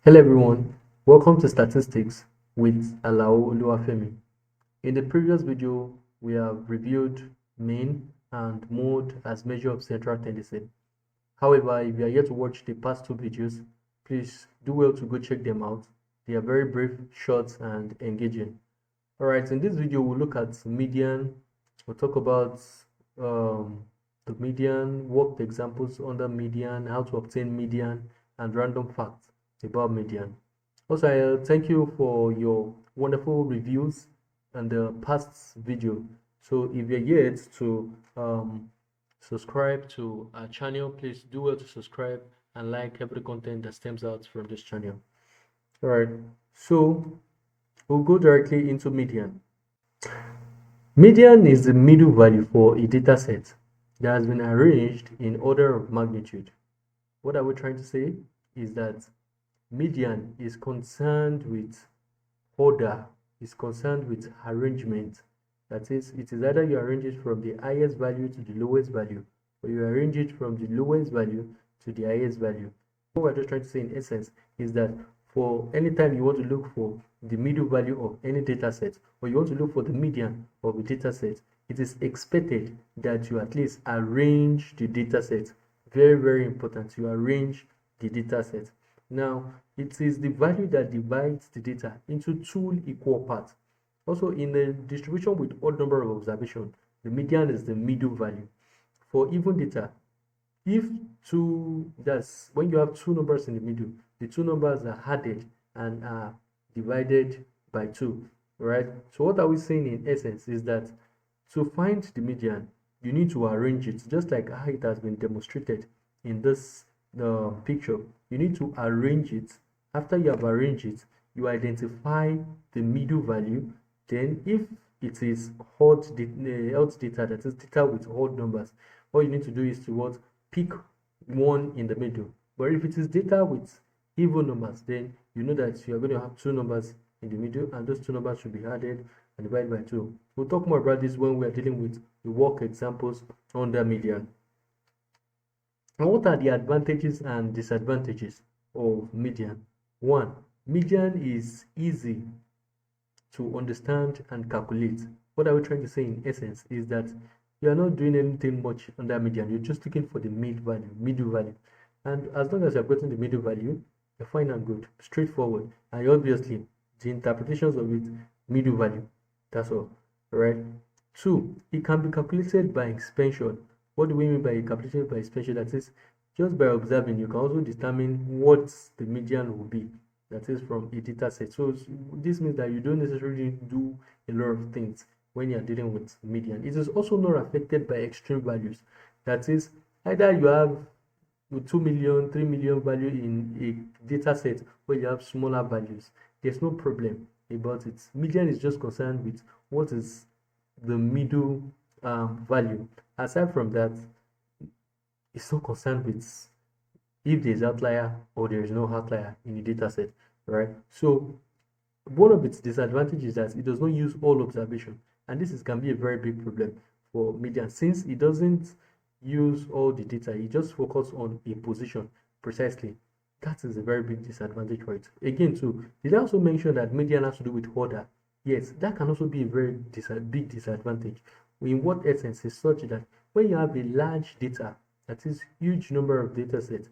Hello everyone, welcome to Statistics with Alao Oluwafemi. In the previous video, we have reviewed mean and mode as measure of central tendency. However, if you are yet to watch the past two videos, please do well to go check them out. They are very brief, short, and engaging. Alright, in this video, we'll look at median. We'll talk about the median, worked examples under median, how to obtain median, and random facts about median. Also, I thank you for your wonderful reviews and the past video. So if you're yet to subscribe to our channel, please do well to subscribe and like every content that stems out from this channel. All right, so we'll go directly into median. Median is the middle value for a data set that has been arranged in order of magnitude. What are we trying to say is that median is concerned with order, is concerned with arrangement. That is, it is either you arrange it from the highest value to the lowest value, or you arrange it from the lowest value to the highest value. What we're just trying to say in essence is that for any time you want to look for the middle value of any data set, or you want to look for the median of a data set, it is expected that you at least arrange the data set. Very, very important. You arrange the data set. Now, it is the value that divides the data into two equal parts. Also, in the distribution with odd number of observations, the median is the middle value. For even data, that's when you have two numbers in the middle, the two numbers are added and are divided by 2, right? So what are we saying in essence is that to find the median, you need to arrange it, just like how it has been demonstrated in this picture. You need to arrange it. After you have arranged it, you identify the middle value. Then if it is odd data, that is data with odd numbers, all you need to do is to pick one in the middle. But if it is data with even numbers, then you know that you are going to have two numbers in the middle, and those two numbers should be added and divided by 2. We'll talk more about this when we are dealing with the work examples under median. And what are the advantages and disadvantages of median? 1. Median is easy to understand and calculate. What are we trying to say in essence is that you are not doing anything much under median. You're just looking for the middle value. And as long as you're getting the middle value, you're fine and good, straightforward. And obviously, the interpretations of it, middle value. That's all. Right? 2. It can be calculated by expansion. What do we mean by calculated by expansion? That is, just by observing, you can also determine what the median will be. That is from a data set. So this means that you don't necessarily do a lot of things when you're dealing with median. It is also not affected by extreme values. That is, either you have 2 million, 3 million value in a data set where you have smaller values. There's no problem about it. Median is just concerned with what is the middle value. Aside from that, it's not concerned with if there's outlier or there is no outlier in the data set, right? So one of its disadvantages is that it does not use all observation, and this can be a very big problem for median since it doesn't use all the data. It just focuses on a position precisely. That is a very big disadvantage for it. Again, too, did I also mention that median has to do with order? Yes, that can also be a very big disadvantage. In what essence is such that when you have a large data, that is huge number of data sets,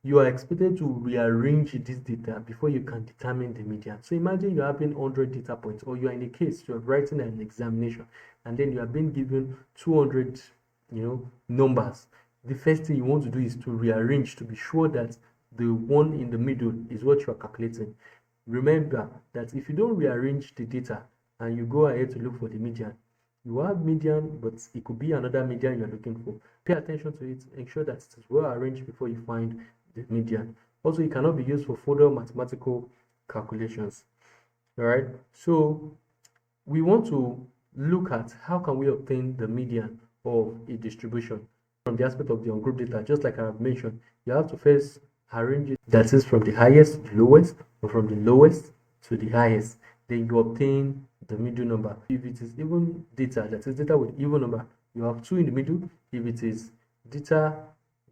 you are expected to rearrange this data before you can determine the median. So imagine you're having 100 data points, or you are in a case you're writing an examination, and then you are being given 200 numbers. The first thing you want to do is to rearrange to be sure that the one in the middle is what you are calculating. Remember that if you don't rearrange the data and you go ahead to look for the median, you have median, but it could be another median you're looking for. Pay attention to it. Ensure that it is well arranged before you find the median. Also, it cannot be used for further mathematical calculations. All right. So we want to look at how can we obtain the median of a distribution from the aspect of the ungrouped data. Just like I have mentioned, you have to first arrange it, that is from the highest to the lowest, or from the lowest to the highest. Then you obtain the middle number. If it is even data, that is data with even number, you have 2 in the middle. If it is data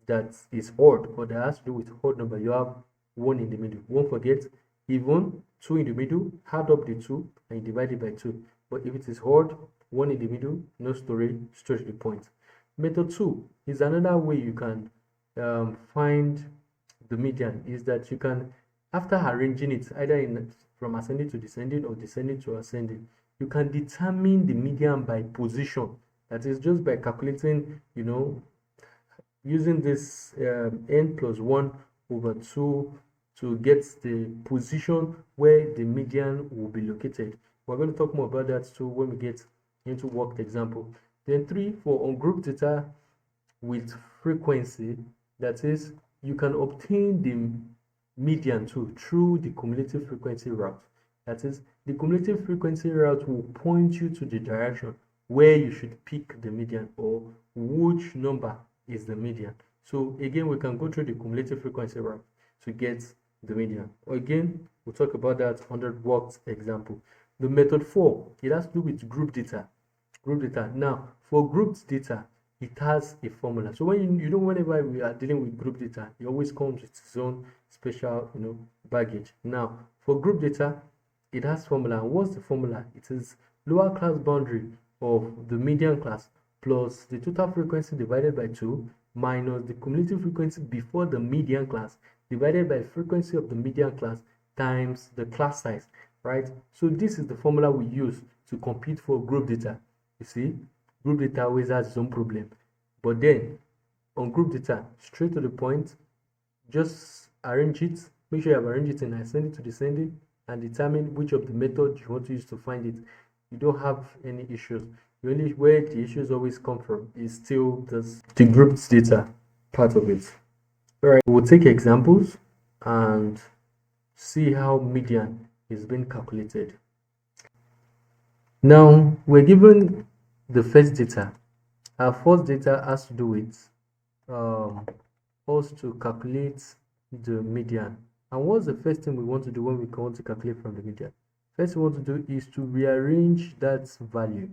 that is odd or that has to do with odd number, you have 1 in the middle. Won't forget, even 2 in the middle, add up the 2 and divide it by 2. But if it is odd, 1 in the middle, no story, straight to the point. Method 2 is another way you can find the median, is that you can, after arranging it either from ascending to descending or descending to ascending, you can determine the median by position. That is just by calculating, using this n plus 1 over 2 to get the position where the median will be located. We're going to talk more about that too when we get into worked example. Then 3, for ungrouped data with frequency, that is, you can obtain the median too through the cumulative frequency route. That is, the cumulative frequency route will point you to the direction where you should pick the median, or which number is the median. So again, we can go through the cumulative frequency route to get the median. Again, we'll talk about that under worked example. The method 4, it has to do with group data. Now, for grouped data, it has a formula. So when whenever we are dealing with group data, it always comes with its own special, baggage. Now, for group data, it has formula. And what's the formula? It is lower class boundary of the median class plus the total frequency divided by 2 minus the cumulative frequency before the median class divided by frequency of the median class times the class size, right? So this is the formula we use to compute for group data. You see, group data always has its own problem. But then, on group data, straight to the point, just arrange it. Make sure you have arranged it in ascending to descending and determine which of the methods you want to use to find it. You don't have any issues. The only where the issues always come from is still the grouped data part of it. All right, we'll take examples and see how median is being calculated. Now, we're given the first data. Our first data has to do with us to calculate the median. And what's the first thing we want to do when we want to calculate from the median? First, we want to do is to rearrange that value.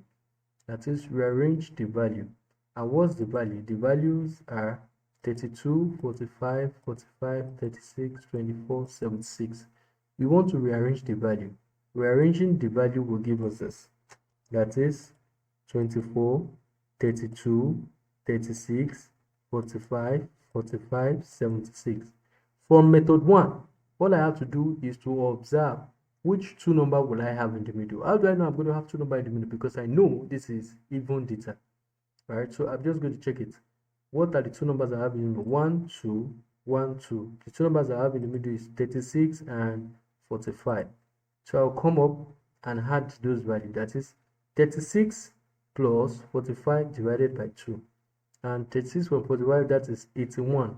That is, rearrange the value. And what's the value? The values are 32, 45, 45, 36, 24, 76. We want to rearrange the value. Rearranging the value will give us this. That is 24, 32, 36, 45, 45, 76. For method 1, all I have to do is to observe which two numbers will I have in the middle. How do I know I'm going to have two numbers in the middle? Because I know this is even data. Alright, so I'm just going to check it. What are the two numbers I have in the middle? 1, 2, 1, 2. The two numbers I have in the middle is 36 and 45. So I'll come up and add those values. That is 36 plus 45 divided by 2. And 36 plus 45, that is 81.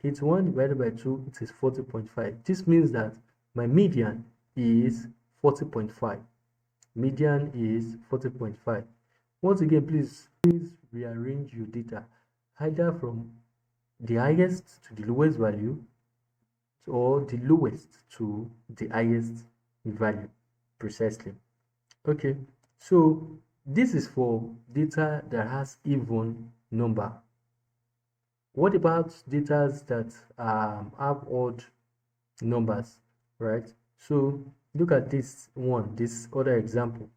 81 divided by 2, it is 40.5. This means that my median is 40.5. Median is 40.5. Once again, please rearrange your data either from the highest to the lowest value or the lowest to the highest value precisely. Okay, so this is for data that has even number. What about data that have odd numbers, right? So look at this one, this other example.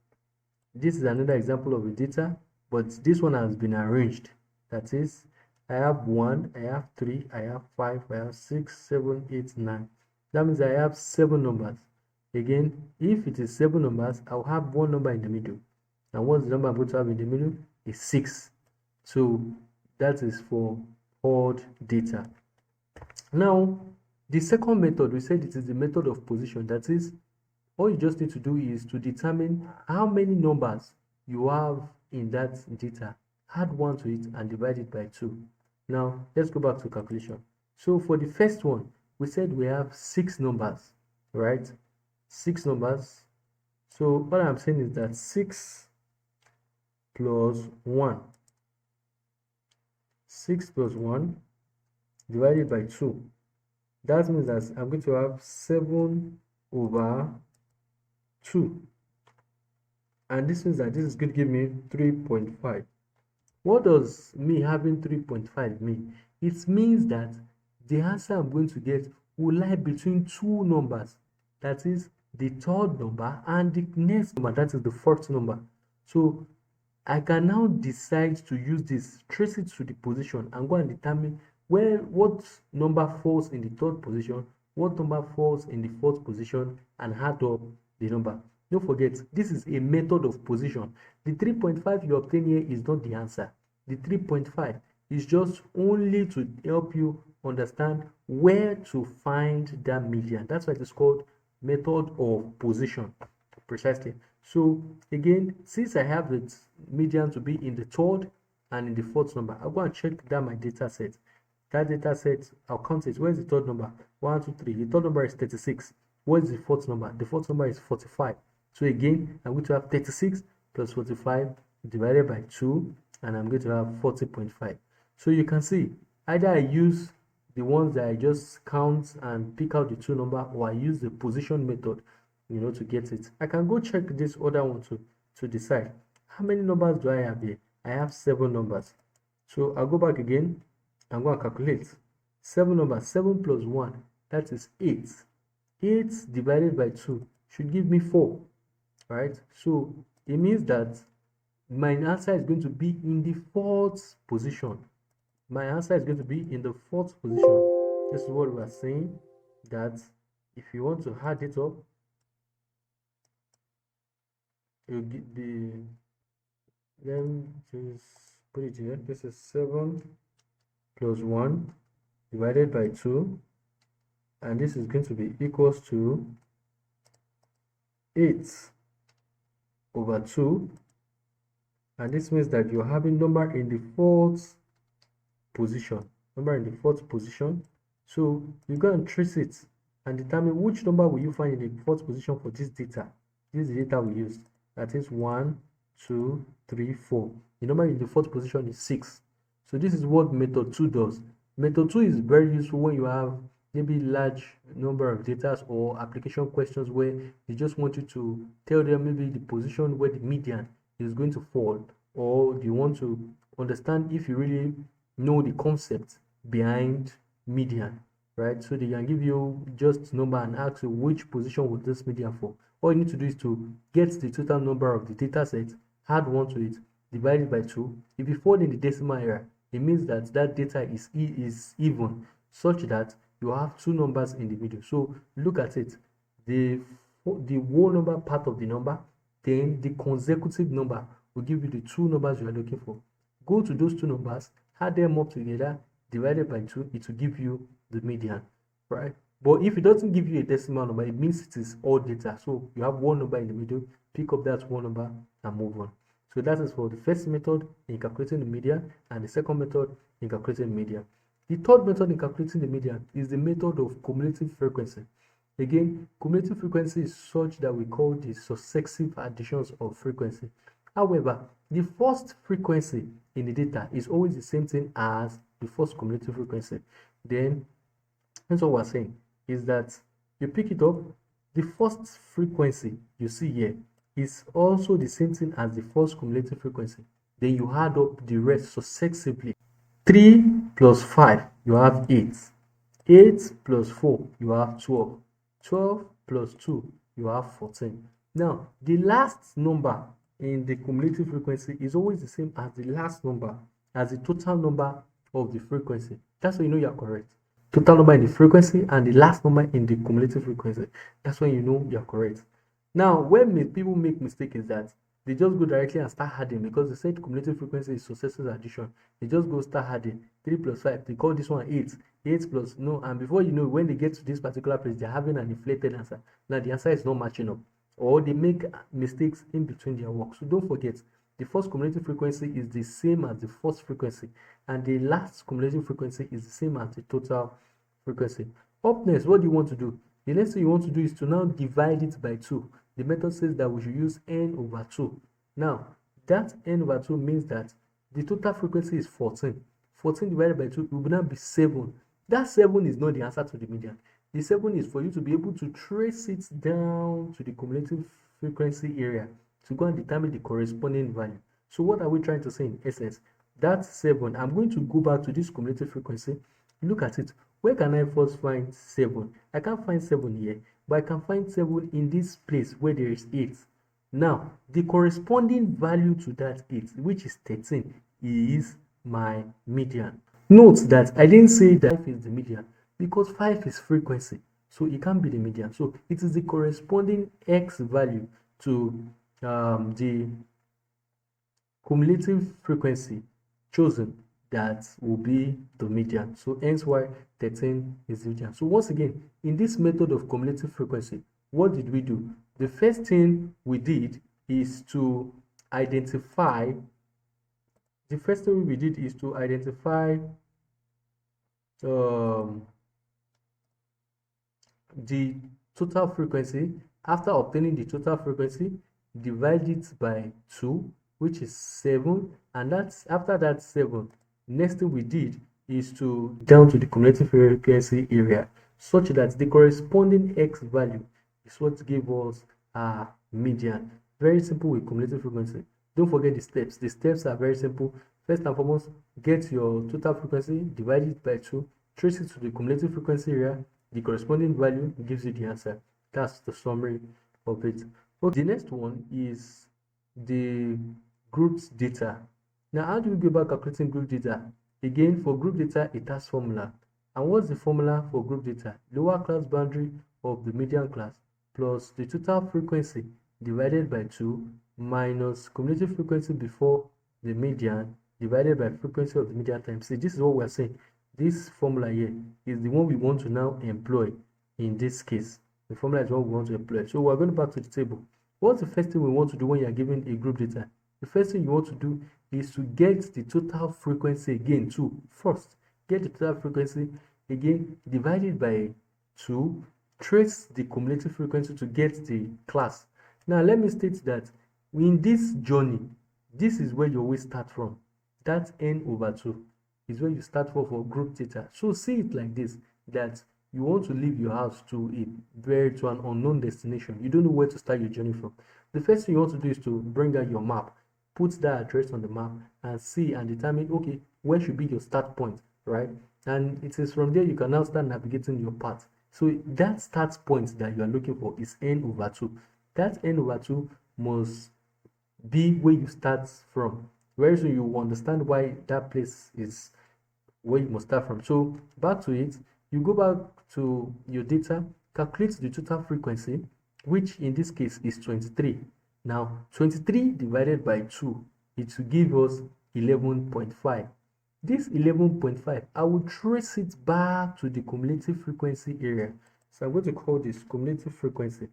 This is another example of a data, but this one has been arranged. That is, I have 1, I have 3, I have 5, I have 6, 7, 8, 9. That means I have 7 numbers. Again, if it is 7 numbers, I'll have one number in the middle. And what's the number I'm going to have in the middle? Is 6. So that is for odd data. Now, the second method, we said it is the method of position. That is, all you just need to do is to determine how many numbers you have in that data. Add 1 to it and divide it by 2. Now, let's go back to calculation. So for the first one, we said we have 6 numbers, right? 6 numbers. So what I'm saying is that 6 plus 1. 6 plus 1 divided by 2. That means that I'm going to have 7 over 2. And this means that this is going to give me 3.5. What does me having 3.5 mean? It means that the answer I'm going to get will lie between two numbers, that is the third number and the next number, that is the fourth number. So I can now decide to use this, trace it to the position, and go and determine what number falls in the third position, what number falls in the fourth position, and add up the number. Don't forget, this is a method of position. The 3.5 you obtain here is not the answer. The 3.5 is just only to help you understand where to find that median. That's why it is called method of position, precisely. So again, since I have the median to be in the third and in the fourth number, I'll go and check that my data set. That data set, I'll count it. Where's the third number? 1, 2, 3. The third number is 36. What is the fourth number? The fourth number is 45. So again, I'm going to have 36 plus 45 divided by 2, and I'm going to have 40.5. So you can see, either I use the ones that I just count and pick out the two number, or I use the position method, to get it. I can go check this other one to decide how many numbers do I have here. I have 7 numbers. So I'll go back again. I'm going to calculate 7 numbers. 7 plus 1, that is 8. 8 divided by 2 should give me 4, right? So it means that my answer is going to be in the fourth position. My answer is going to be in the fourth position. This is what we are saying, that if you want to add it up, you get the, let me just put it here. This is 7 plus 1 divided by 2, and this is going to be equals to 8 over 2, and this means that you're having number in the fourth position. So you go and trace it and determine which number will you find in the fourth position for this data. This is the data we used. That is 1, 2, 3, 4. The number in the fourth position is 6. So this is what method 2 does. Method 2 is very useful when you have maybe large number of data or application questions where they just want you to tell them maybe the position where the median is going to fall, or you want to understand if you really know the concept behind median, right? So they can give you just number and ask you which position would this median fall. All you need to do is to get the total number of the data set, add 1 to it, divide it by 2. If you fall in the decimal area, it means that that data is even, such that you have 2 numbers in the middle. So look at it, the whole number part of the number, then the consecutive number will give you the 2 numbers you are looking for. Go to those 2 numbers, add them up together, divided by 2, it will give you the median, right? But if it doesn't give you a decimal number, it means it is all data. So you have 1 number in the middle, pick up that 1 number and move on. So that is for the first method in calculating the median, and the second method in calculating the median. The third method in calculating the median is the method of cumulative frequency. Again, cumulative frequency is such that we call the successive additions of frequency. However, the first frequency in the data is always the same thing as the first cumulative frequency. Then, that's what we're saying, is that you pick it up, the first frequency you see here is also the same thing as the first cumulative frequency. Then you add up the rest successively. 3 plus 5, you have 8. 8 plus 4, you have 12. 12 plus 2, you have 14. Now, the last number in the cumulative frequency is always the same as the last number, as the total number of the frequency. That's when you know you are correct. Total number in the frequency and the last number in the cumulative frequency. That's when you know you are correct. Now, when people make mistake is that they just go directly and start adding, because they said cumulative frequency is successive addition. They just go start adding 3 plus 5. They call this one 8. 8 plus no, and before you know, when they get to this particular place, they're having an inflated answer. Now the answer is not matching up, or they make mistakes in between their work. So don't forget, the first cumulative frequency is the same as the first frequency, and the last cumulative frequency is the same as the total frequency. Up next, what do you want to do? The next thing you want to do is to now divide it by 2. The method says that we should use n over 2. Now, that n over 2 means that the total frequency is 14. 14 divided by 2 will now be 7. That 7 is not the answer to the median. The 7 is for you to be able to trace it down to the cumulative frequency area to go and determine the corresponding value. So what are we trying to say in essence? That 7, I'm going to go back to this cumulative frequency. Look at it. Where can I first find 7? I can't find 7 here, but I can find 7 in this place where there is 8. Now, the corresponding value to that 8, which is 13, is my median. Note that I didn't say that 5 is the median because 5 is frequency, so it can't be the median. So it is the corresponding x value to the cumulative frequency chosen that will be the median. So hence why 13 is the median. So once again, in this method of cumulative frequency, what did we do? The first thing we did is to identify the total frequency. After obtaining the total frequency, divide it by 2, which is 7, and that's after that 7. Next thing we did is to down to the cumulative frequency area, such that the corresponding x value is what gave us a median. Very simple with cumulative frequency. Don't forget the steps. The steps are very simple. First and foremost, get your total frequency, divide it by 2, trace it to the cumulative frequency area. The corresponding value gives you the answer. That's the summary of it. Okay, the next one is the grouped data. Now, how do we go about calculating group data? Again, for group data, it has formula. And what's the formula for group data? Lower class boundary of the median class plus the total frequency divided by 2 minus cumulative frequency before the median divided by frequency of the median times. See, this is what we're saying. This formula here is the one we want to now employ in this case. The formula is what we want to employ. So we're going back to the table. What's the first thing we want to do when you're given a group data? The first thing you want to do is to get the total frequency again too. First, get the total frequency again, divided by 2, trace the cumulative frequency to get the class. Now, let me state that in this journey, this is where you always start from. That n/2 is where you start for group data. So see it like this, that you want to leave your house to an unknown destination. You don't know where to start your journey from. The first thing you want to do is to bring out your map, put that address on the map, and see and determine, okay, where should be your start point, right? And it is from there you can now start navigating your path. So that start point that you are looking for is n/2. That n/2 must be where you start from. Very soon you will understand why that place is where you must start from. So back to it, you go back to your data, calculate the total frequency, which in this case is 23. Now 23 divided by 2, it will give us 11.5. This 11.5, I will trace it back to the cumulative frequency area. So I'm going to call this cumulative frequency.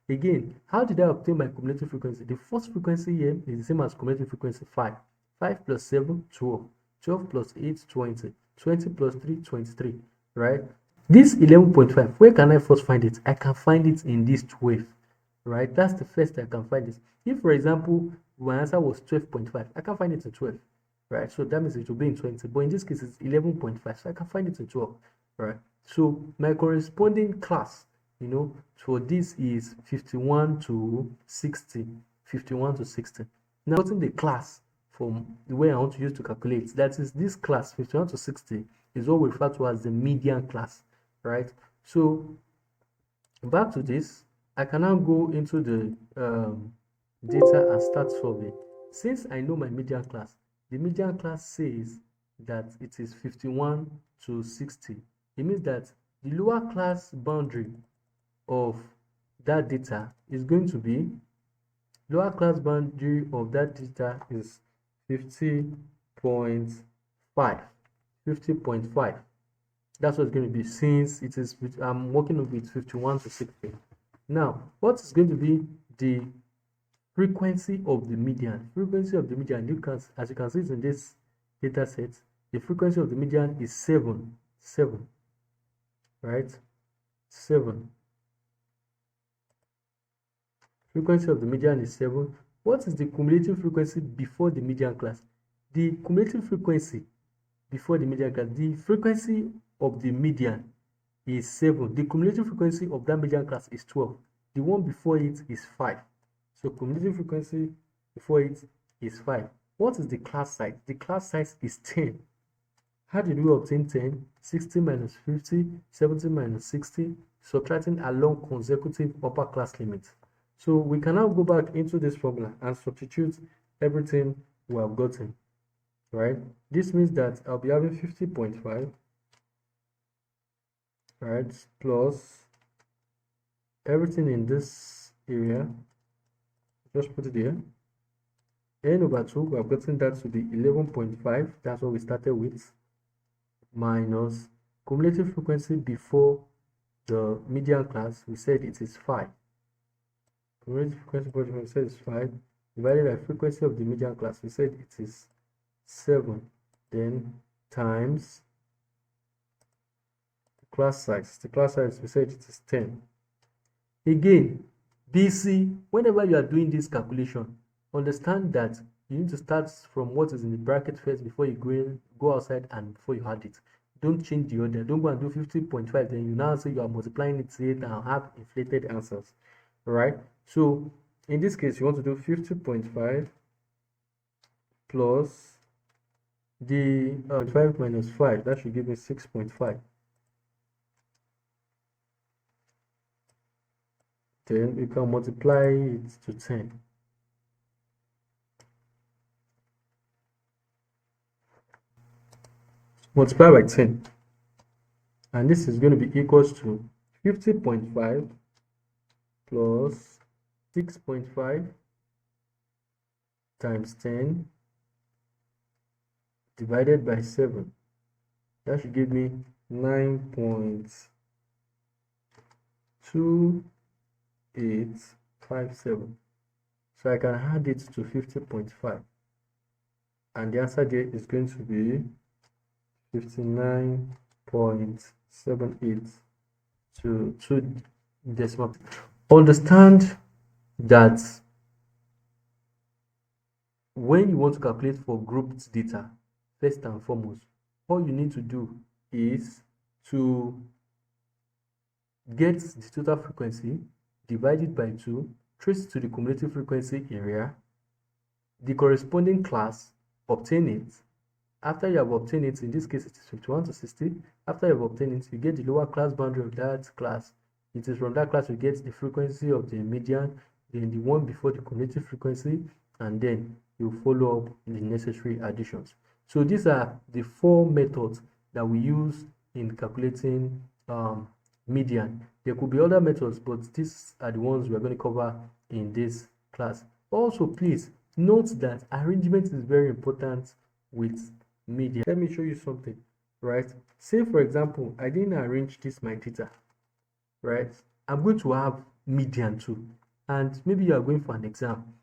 Again, how did I obtain my cumulative frequency? The first frequency here is the same as cumulative frequency 5. 5 plus 7, 12. 12 plus 8, 20. 20 plus 3, 23. Right? This 11.5, where can I first find it? I can find it in this 12. Right? That's the first I can find it. If, for example, my answer was 12.5, I can find it in 12. Right? So that means it will be in 20. But in this case, it's 11.5. So I can find it in 12. Right? So my corresponding class, for this is 51 to 60. 51 to 60. Now, putting the class from the way I want to use to calculate, that is this class 51 to 60 is what we refer to as the median class, right? So back to this, I can now go into the data and start solving. Since I know my median class, the median class says that it is 51 to 60. It means that the lower class boundary of that data is going to be, lower class boundary of that data is 50.5. 50.5. That's what it's going to be, since it is I'm working with 51 to 60. Now, what is going to be the frequency of the median? Frequency of the median, as you can see in this data set, the frequency of the median is 7. 7. Right? 7. Frequency of the median is 7. What is the cumulative frequency before the median class? The cumulative frequency before the median class, the frequency of the median is 7. The cumulative frequency of that median class is 12. The one before it is 5. So cumulative frequency before it is 5. What is the class size? The class size is 10. How did we obtain 10? 60 minus 50, 70 minus 60, subtracting along consecutive upper class limits. So we can now go back into this formula and substitute everything we have gotten, right? This means that I'll be having 50.5, right, plus everything in this area, just put it here. N over 2, we have gotten that to be 11.5, that's what we started with, minus cumulative frequency before the median class, we said it is 5. Cumulative frequency, we said it's 5, divided by frequency of the median class, we said it is 7, then times the class size. The class size, we said it is 10. Again, BC, whenever you are doing this calculation, understand that you need to start from what is in the bracket first before you go outside and before you add it. Don't change the order. Don't go and do 50.5, then you now say you are multiplying it and have inflated answers. Right? So in this case, you want to do 50.5 plus the 5 minus 5, that should give me 6.5. Then we can multiply it to 10. Multiply by 10. And this is going to be equals to 50.5 plus 6.5 times 10 divided by 7. That should give me 9.2857. So I can add it to 50.5. And the answer there is going to be 59.78 to 2 decimal. Understand that when you want to calculate for grouped data, first and foremost, all you need to do is to get the total frequency, divide it by 2, trace it to the cumulative frequency area, the corresponding class, obtain it. After you have obtained it, in this case it is 51 to 60. After you have obtained it, you get the lower class boundary of that class. It is from that class you get the frequency of the median, then the one before the cumulative frequency, and then you follow up the necessary additions. So these are the 4 methods that we use in calculating median. There could be other methods, but these are the ones we are going to cover in this class. Also, please note that arrangement is very important with median. Let me show you something, right? Say for example, I didn't arrange this my data, right? I'm going to have median too, and maybe you are going for an exam.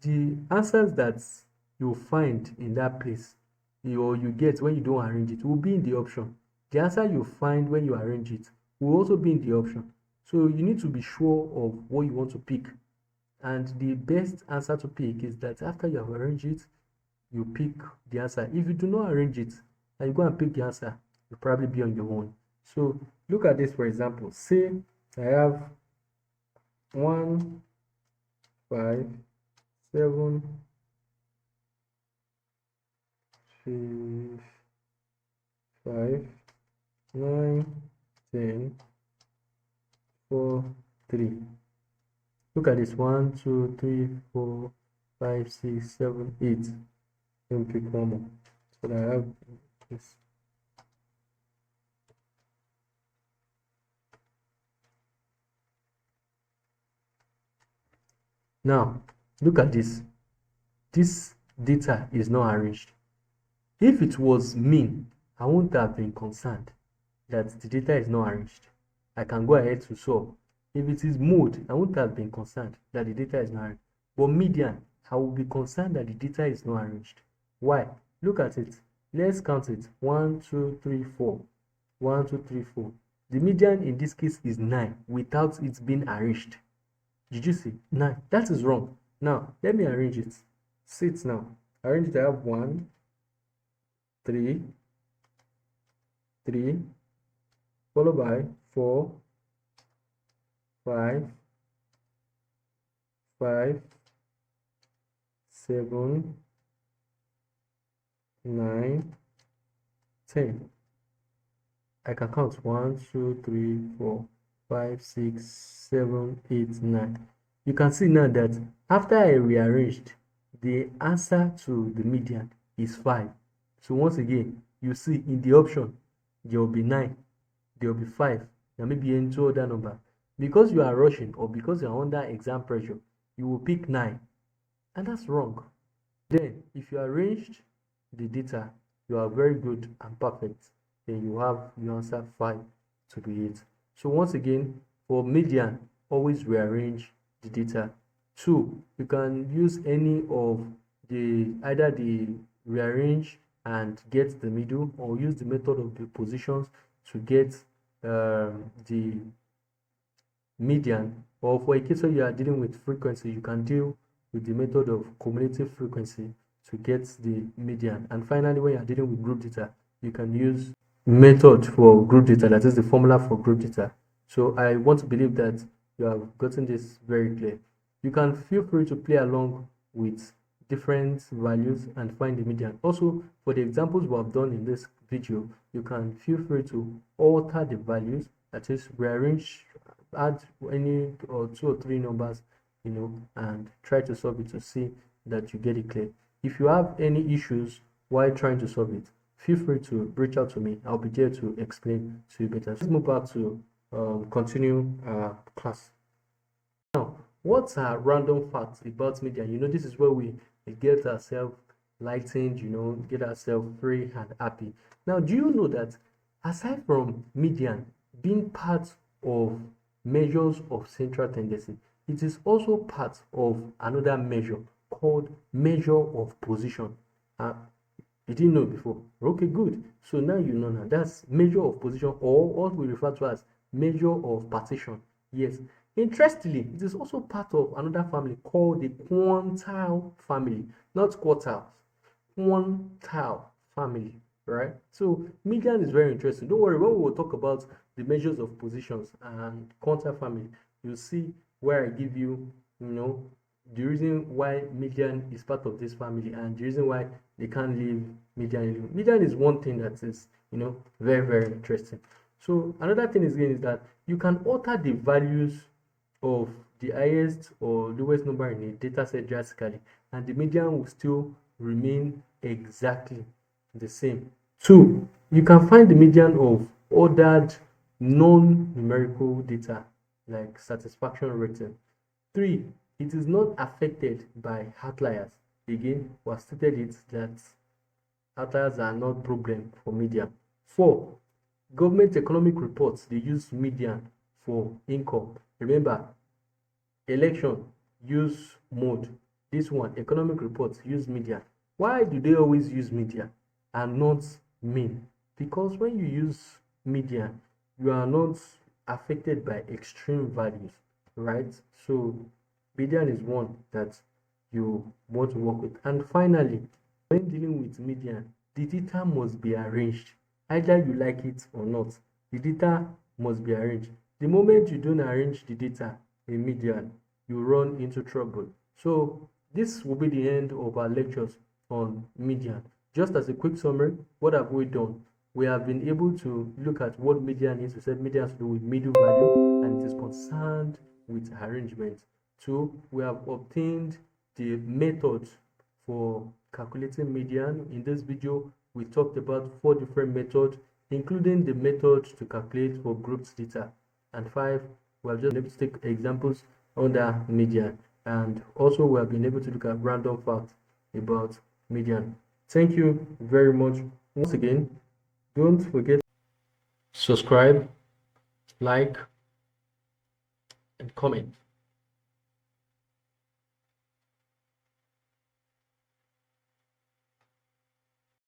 The answers that you find in that place, or you get when you don't arrange it, will be in the option. The answer you find when you arrange it will also be in the option. So you need to be sure of what you want to pick, and the best answer to pick is that after you have arranged it, you pick the answer. If you do not arrange it and you go and pick the answer, you'll probably be on your own. So look at this, for example. Say I have 1, 5, 7, 5, 9, 10, 4, 3. Look at this. 1, 2, 3, 4, 5, 6, 7, 8. Let me pick one more. So I have this. Now look at this. This data is not arranged. If it was mean, I wouldn't have been concerned that the data is not arranged. I can go ahead to solve. If it is mode, I wouldn't have been concerned that the data is not arranged. But median, I will be concerned that the data is not arranged. Why? Look at it. Let's count it. 1, 2, 3, 4. 1, 2, 3, 4. The median in this case is 9 without it being arranged. Did you see? 9. That is wrong. Now, let me arrange it. See it now. Arrange it. I have 1, 3, 3, followed by 4, 5, 5, 7, 9, 10. I can count 1, 2, 3, 4, 5, 6, 7, 8, 9. You can see now that after I rearranged, the answer to the median is 5. So once again, you see in the option, there will be 9, there will be 5, there may be any other number. Because you are rushing or because you are under exam pressure, you will pick 9, and that's wrong. Then, if you arranged the data, you are very good and perfect, then you have your answer 5 to be it. So once again, for median, always rearrange the data. 2, you can use any of either the rearrange and get the middle, or use the method of the positions to get the median. Or for a case where you are dealing with frequency, you can deal with the method of cumulative frequency to get the median. And finally, when you are dealing with group data, you can use method for group data, that is the formula for group data. So I want to believe that you have gotten this very clear. You can feel free to play along with different values and find the median. Also, for the examples we have done in this video, you can feel free to alter the values, that is rearrange, add any or 2 or 3 numbers, and try to solve it to see that you get it clear. If you have any issues while trying to solve it, feel free to reach out to me. I'll be there to explain to you better. Let's move back to continue class. Now, what are random facts about median? This is where we get ourselves lightened, get ourselves free and happy. Now, do you know that aside from median being part of measures of central tendency, it is also part of another measure called measure of position. You didn't know before? Okay, good. So now you know now. That's measure of position, or what we refer to as measure of partition. Yes. Interestingly, it is also part of another family called the quantile family, not quartile. Quantile family, right? So median is very interesting. Don't worry, when we will talk about the measures of positions and quantile family, you'll see where I give you, the reason why median is part of this family and the reason why they can't leave median. Median is one thing that is, very, very interesting. So another thing is that you can alter the values of the highest or lowest number in a data set drastically, and the median will still remain exactly the same. 2, you can find the median of ordered non-numerical data like satisfaction rating. 3, it is not affected by outliers. Again, we have stated it that outliers are not problem for median. 4, government economic reports, they use median for income. Remember, election use mode. This one, economic reports, use median. Why do they always use median and not mean? Because when you use median, you are not affected by extreme values, right? So median is one that you want to work with. And finally, when dealing with median, the data must be arranged. Either you like it or not, the data must be arranged. The moment you don't arrange the data in median, you run into trouble. So this will be the end of our lectures on median. Just as a quick summary, what have we done? We have been able to look at what median is. We said median has to do with middle value and it is concerned with arrangement. 2, we have obtained the method for calculating median. In this video, we talked about 4 different methods, including the method to calculate for grouped data. And 5, we have just been able to take examples under median. And also, we have been able to look at random facts about median. Thank you very much. Once again, don't forget to subscribe, like, and comment.